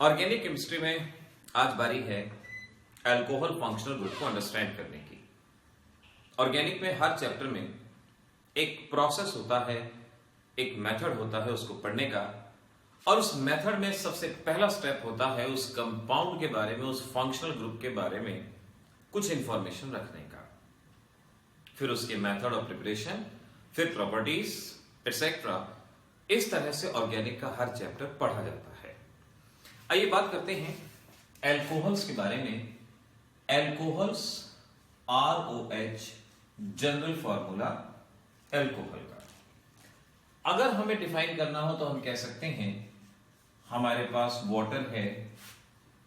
Organic chemistry में आज बारी है अल्कोहल फंक्शनल ग्रुप को अंडरस्टैंड करने की। ऑर्गेनिक में हर चैप्टर में एक प्रोसेस होता है, एक मेथड होता है उसको पढ़ने का, और उस मेथड में सबसे पहला स्टेप होता है उस कंपाउंड के बारे में, उस फंक्शनल ग्रुप के बारे में कुछ इंफॉर्मेशन रखने का। फिर उसके मेथड ऑफ प्रिपरेशन, फिर प्रॉपर्टीज एटसेट्रा। इस तरह से ऑर्गेनिक का हर चैप्टर पढ़ा जाता है। आइए बात करते हैं एल्कोहल्स के बारे में। Alcohols ROH general formula alcohol का। अगर हमें डिफाइन करना हो तो हम कह सकते हैं हमारे पास वाटर है,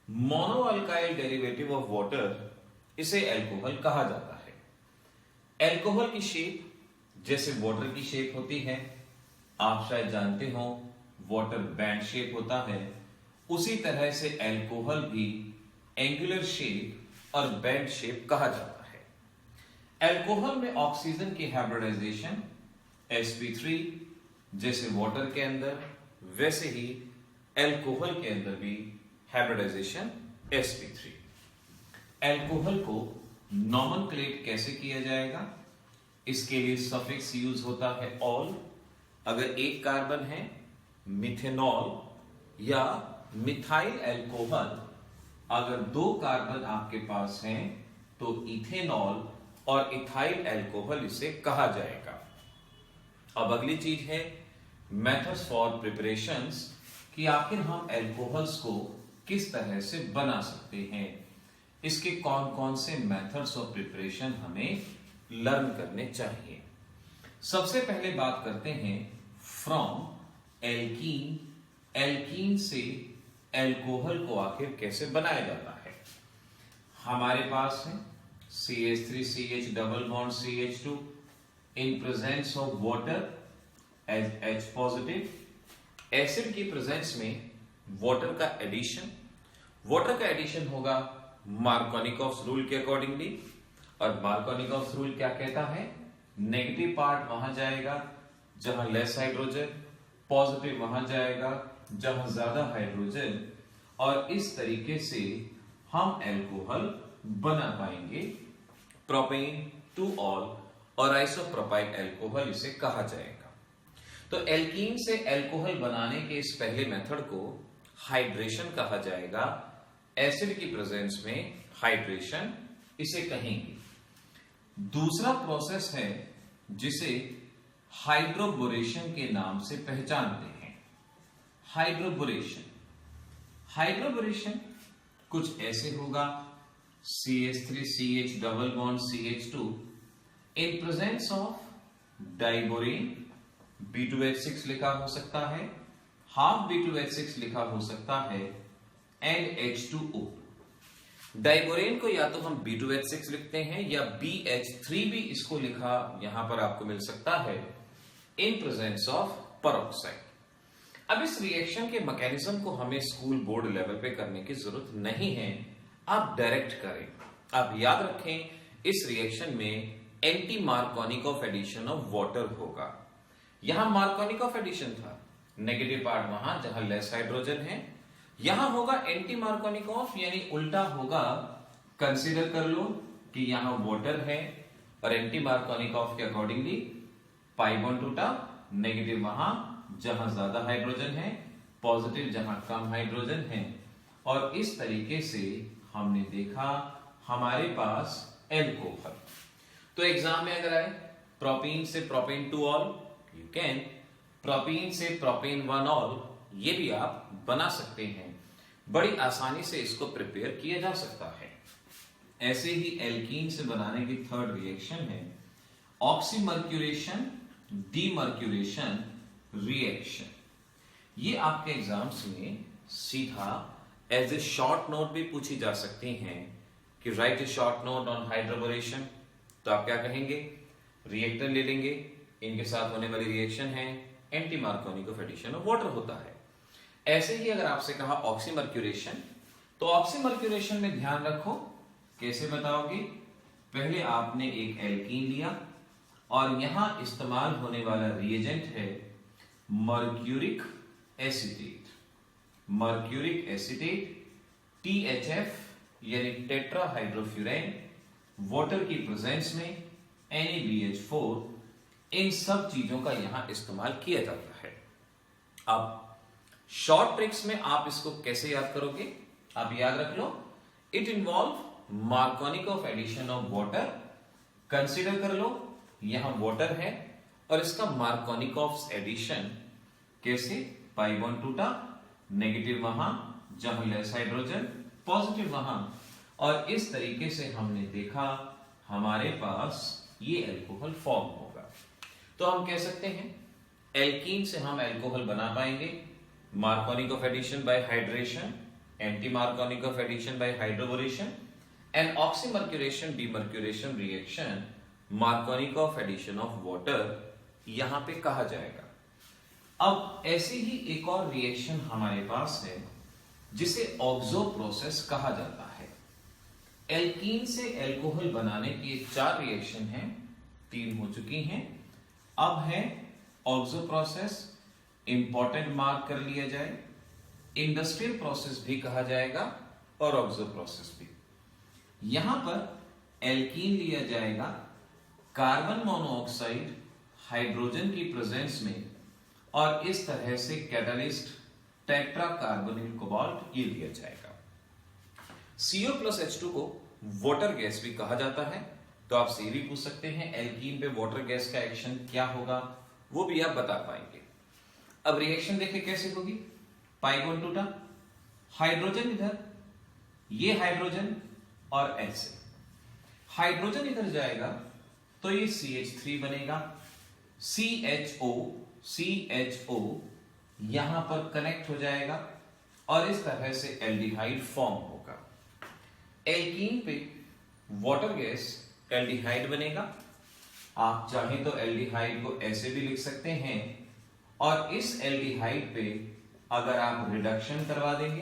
mono alkyl derivative of water, इसे एल्कोहल कहा जाता है। एल्कोहल की शेप जैसे वाटर की शेप होती है, आप शायद जानते हो वाटर बैंड शेप होता है, उसी तरह से एल्कोहल भी एंगुलर शेप और बैंड शेप कहा जाता है। एल्कोहल में ऑक्सीजन की हाइब्रिडाइजेशन sp3 जैसे वाटर के अंदर, वैसे ही एल्कोहल के अंदर भी हाइब्रिडाइजेशन sp3। एल्कोहल को नॉमेनक्लेट कैसे किया जाएगा? इसके लिए सफिक्स यूज होता है ऑल। अगर एक कार्बन है मिथेनॉल या मिथाइल एल्कोहल, अगर दो कार्बन आपके पास हैं तो इथेनॉल और इथाइल एल्कोहल इसे कहा जाएगा। अब अगली चीज है मेथड्स फॉर प्रिपरेशंस, कि आखिर हम एल्कोहल्स को किस तरह से बना सकते हैं, इसके कौन कौन से मेथड्स ऑफ प्रिपरेशन हमें लर्न करने चाहिए। सबसे पहले बात करते हैं फ्रॉम एल्कीन। एल्कीन से एल्कोहल को आखिर कैसे बनाया जाता है। हमारे पास है CH3CH double bond CH2 in presence of water as H positive. Acid की प्रेजेंस में वाटर का एडिशन, वाटर का एडिशन होगा मार्कोनिकॉफ्स रूल के अकॉर्डिंगली, और मार्कोनिकॉफ्स रूल क्या कहता है? नेगेटिव पार्ट वहां जाएगा जहां लेस हाइड्रोजन, पॉजिटिव वहां जाएगा जहां ज्यादा हाइड्रोजन, और इस तरीके से हम एल्कोहल बना पाएंगे। प्रोपेन टू ऑल और आइसोप्रोपाइल एल्कोहल इसे कहा जाएगा। तो एल्कीन से एल्कोहल बनाने के इस पहले मेथड को हाइड्रेशन कहा जाएगा। एसिड की प्रेजेंस में हाइड्रेशन इसे कहेंगे। दूसरा प्रोसेस है जिसे हाइड्रोबोरेशन के नाम से पहचानते हैं। हाइड्रोबोरेशन कुछ ऐसे होगा CH3CH double bond CH2 in presence of diborane, B2H6 लिखा हो सकता है, हाफ B2H6 लिखा हो सकता है, एंड H2O। डाइबोरेन को या तो हम B2H6 लिखते हैं या BH3 भी इसको लिखा यहां पर आपको मिल सकता है, इन प्रेजेंस ऑफ पेरोक्साइड। अब इस रिएक्शन के मैकेनिज्म को हमें स्कूल बोर्ड लेवल पे करने की जरूरत नहीं है, आप डायरेक्ट करें। आप याद रखें इस रिएक्शन में anti Markovnikov addition of water होगा। यहां मार्कोनिकॉफ एडिशन था, नेगेटिव पार्ट वहां जहां लेस हाइड्रोजन है, यहां होगा एंटी मार्कोनिकॉफ, यानी उल्टा होगा। कंसीडर कर लो कि यहां वाटर है और एंटी मार्कोनिकॉफ के अकॉर्डिंगली पाई बॉन्ड टूटा, नेगेटिव वहां जहां ज्यादा हाइड्रोजन है, पॉजिटिव जहां कम हाइड्रोजन है, और इस तरीके से हमने देखा हमारे पास एल्कोहल। तो एग्जाम में अगर आए प्रोपीन से propane two all, you can. Propene से प्रोपेन वन ऑल, ये भी आप बना सकते हैं। बड़ी आसानी से इसको प्रिपेयर किया जा सकता है। ऐसे ही एल्कीन से बनाने की थर्ड रिएक्शन है ऑक्सीमर्क्यूरेशन डीमर्क्यूरेशन रिएक्शन। ये आपके एग्जाम्स में सीधा एज ए शॉर्ट नोट भी पूछी जा सकती हैं कि right A short note on hydroboration. तो आप क्या कहेंगे? रिएक्टर ले लेंगे, इनके साथ होने वाली रिएक्शन है anti Markovnikov addition of water होता है। ऐसे ही अगर आपसे कहा ऑक्सीमर्क्यूरेशन, तो ऑक्सीमर्क्यूरेशन में ध्यान रखो, कैसे बताओगे? पहले आपने एक एल्कीन लिया और यहां इस्तेमाल होने वाला रिएजेंट है mercuric acetate. Mercuric acetate, THF यानी टेट्राहाइड्रोफ्यूरेन, वाटर की प्रेजेंस में NaBH4, इन सब चीजों का यहां इस्तेमाल किया जाता है। अब शॉर्ट ट्रिक्स में आप इसको कैसे याद करोगे? आप याद रख लो, it involve Markovnikov addition of water. Consider कर लो यहां वाटर है और इसका मार्कोनिकॉफ एडिशन कैसे? पाई बॉन्ड टूटा, नेगेटिव वहां जहां लेस हाइड्रोजन, पॉजिटिव वहां, और इस तरीके से हमने देखा हमारे पास ये एल्कोहल फॉर्म होगा। तो हम कह सकते हैं एल्कीन से हम एल्कोहल बना पाएंगे Markovnikov addition by hydration, anti Markovnikov addition by hydroboration, and oxymercuration demercuration reaction Markovnikov addition of water यहां पे कहा जाएगा। अब ऐसे ही एक और रिएक्शन हमारे पास है जिसे ऑक्सो प्रोसेस कहा जाता है। एल्कीन से एल्कोहल बनाने के 4 रिएक्शन हैं, 3 हो चुकी हैं, अब है ऑक्सो प्रोसेस। इंपॉर्टेंट मार्क कर लिया जाए, इंडस्ट्रियल प्रोसेस भी कहा जाएगा और ऑक्सो प्रोसेस भी। यहां पर एल्कीन लिया जाएगा कार्बन मोनोऑक्साइड हाइड्रोजन की प्रेजेंस में, और इस तरह से कैटलिस्ट टेट्रा कार्बोनिल कोबाल्ट ये लिया जाएगा। CO+H2 को वाटर गैस भी कहा जाता है, तो आपसे ये भी पूछ सकते हैं एल्कीन पे वाटर गैस का एक्शन क्या होगा, वो भी आप बता पाएंगे। अब रिएक्शन देखें कैसे होगी। पाई बॉन्ड टूटा, हाइड्रोजन इधर, ये हाइड्रोजन और ऐसे हाइड्रोजन इधर जाएगा तो ये CH3 बनेगा, CHO यहां पर कनेक्ट हो जाएगा और इस तरह से एल्डिहाइड फॉर्म होगा। एल्कीन पे वाटर गैस एल्डिहाइड बनेगा। आप चाहें तो एल्डिहाइड को ऐसे भी लिख सकते हैं, और इस एल्डिहाइड पे अगर आप रिडक्शन करवा देंगे,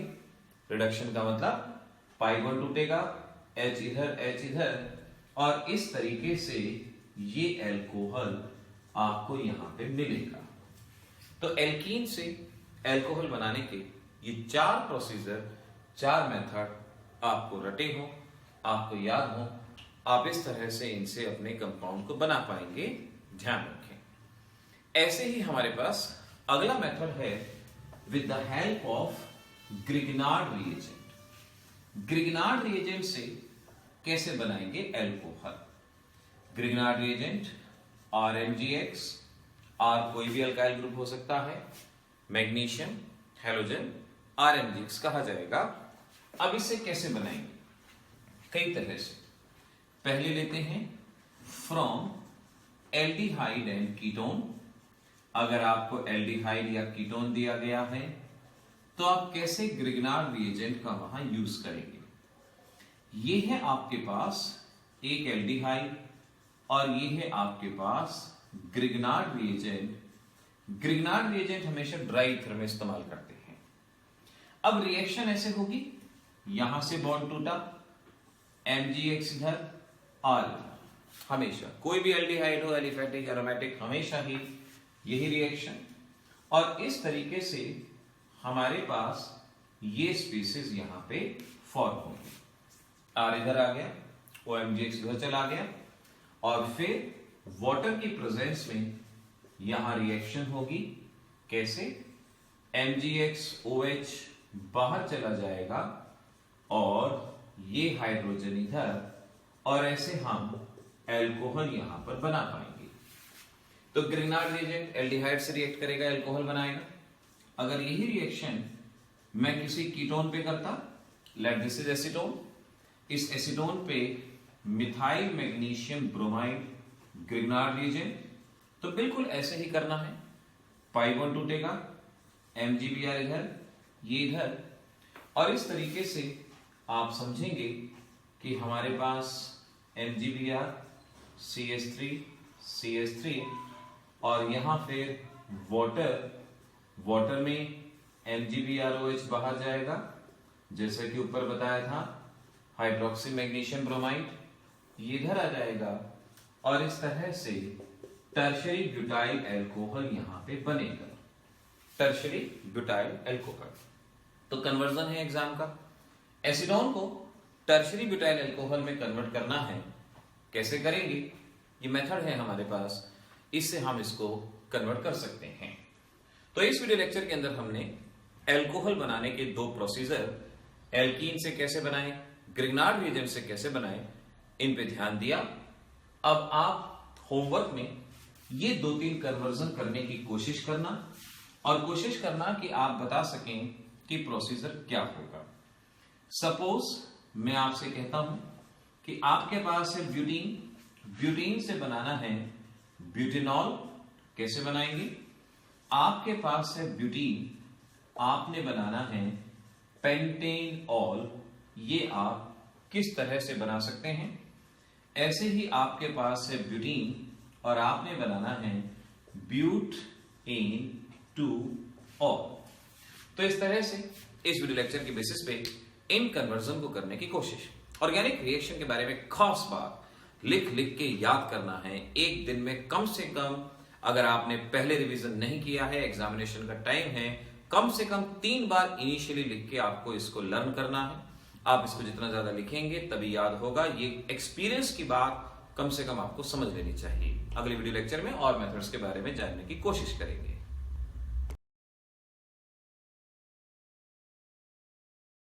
रिडक्शन का मतलब पाई बॉन्ड टूटेगा, H इधर, और इस तरीके से ये एल्कोहल आपको यहां पे मिलेगा। तो एल्कीन से एल्कोहल बनाने के ये 4 प्रोसीजर, 4 मेथड आपको रटे हो, आपको याद हो, आप इस तरह से इनसे अपने कंपाउंड को बना पाएंगे, ध्यान रखें। ऐसे ही हमारे पास अगला मेथड है with the help of Grignard reagent. Grignard reagent से कैसे बनाएंगे alcohol? Grignard reagent RMgX, R कोई भी अल्काइल ग्रुप हो सकता है, मैग्नीशियम, हैलोजन, RMgX कहा जाएगा। अब इसे कैसे बनाएंगे? कई तरह से। पहले लेते हैं फ्रॉम एल्डिहाइड एंड कीटोन। अगर आपको एल्डिहाइड या कीटोन दिया गया है तो आप कैसे ग्रिग्नार्ड रिएजेंट का वहां यूज करेंगे? ये है आपके पास एक एल्डिहाइड और ये है आपके पास ग्रिग्नार्ड रिएजेंट। ग्रिग्नार्ड रिएजेंट हमेशा ड्राई ईथर में इस्तेमाल करते हैं। अब रिएक्शन ऐसे होगी, यहां से बॉन्ड टूटा, MgX इधर और हमेशा कोई भी एल्डिहाइड हो, एलिफेटिक, एरोमेटिक, हमेशा ही यही रिएक्शन, और इस तरीके से हमारे पास ये स्पीसीज यहां पे फॉर्म होंगे। R इधर आ गया, OMgX इधर चला गया, और फिर वाटर की प्रेजेंस में यहां रिएक्शन होगी। कैसे? MgX OH बाहर चला जाएगा और ये हाइड्रोजन इधर, और ऐसे हम एल्कोहल यहां पर बना पाएंगे। तो ग्रिग्नार्ड रिएजेंट एल्डिहाइड से रिएक्ट करेगा, एल्कोहल बनाएगा। अगर यही रिएक्शन मैं किसी कीटोन पे करता, लेट दिस इज एसीटोन, इस एसीटोन पे methyl magnesium bromide Grignard reagent, तो बिल्कुल ऐसे ही करना है। पाई बॉन्ड टूटेगा, MgBr इधर, ये इधर, और इस तरीके से आप समझेंगे कि हमारे पास MgBr CH3 और यहां फिर वाटर में MgBrOH बाहर जाएगा, जैसा कि ऊपर बताया था, हाइड्रोक्सी मैग्नीशियम ब्रोमाइड ये इधर आ जाएगा, और इस तरह से टर्शरी ब्यूटाइल एल्कोहल यहां पे बनेगा। Tertiary butyl alcohol. तो कन्वर्जन है एग्जाम का। एसीडोन को टर्शरी ब्यूटाइल अल्कोहल में कन्वर्ट करना है। कैसे करेंगे? ये मेथड है हमारे पास, इससे हम इसको कन्वर्ट कर सकते हैं। तो इस वीडियो लेक्चर के अंदर हमने अल्कोहल बनाने के दो प्रोसीजर, एल्कीन से कैसे बनाएं, ग्रिग्नार्ड रिएजेंट से कैसे बनाएं, इन पे ध्यान दिया। अब आप होमवर्क में ये 2-3 कन्वर्जन करने की कोशिश करना और कोशिश करना कि आप बता सकें कि प्रोसीजर क्या होगा। सपोज मैं आपसे कहता हूं कि आपके पास है ब्यूटीन, ब्यूटीन से बनाना है ब्यूटेनॉल, कैसे बनाएंगे? आपके पास है ब्यूटीन, आपने बनाना है पेंटेनॉल, ये आप किस तरह से बना सकते हैं? ऐसे ही आपके पास है ब्यूटीन और आपने बनाना है ब्यूटेन 2ऑल। तो इस तरह से इस वीडियो लेक्चर के बेसिस पे इन कन्वर्जन को करने की कोशिश। ऑर्गेनिक रिएक्शन के बारे में खास बात लिख लिख के याद करना है। एक दिन में कम से कम, अगर आपने पहले रिवीजन नहीं किया है, एग्जामिनेशन का टाइम है, कम से कम 3 बार इनिशियली लिख के आपको इसको लर्न करना है। आप इसको जितना ज्यादा लिखेंगे तभी याद होगा। ये एक्सपीरियंस की बात कम से कम आपको समझ लेनी चाहिए। अगले वीडियो लेक्चर में और मेथड्स के बारे में जानने की कोशिश करेंगे।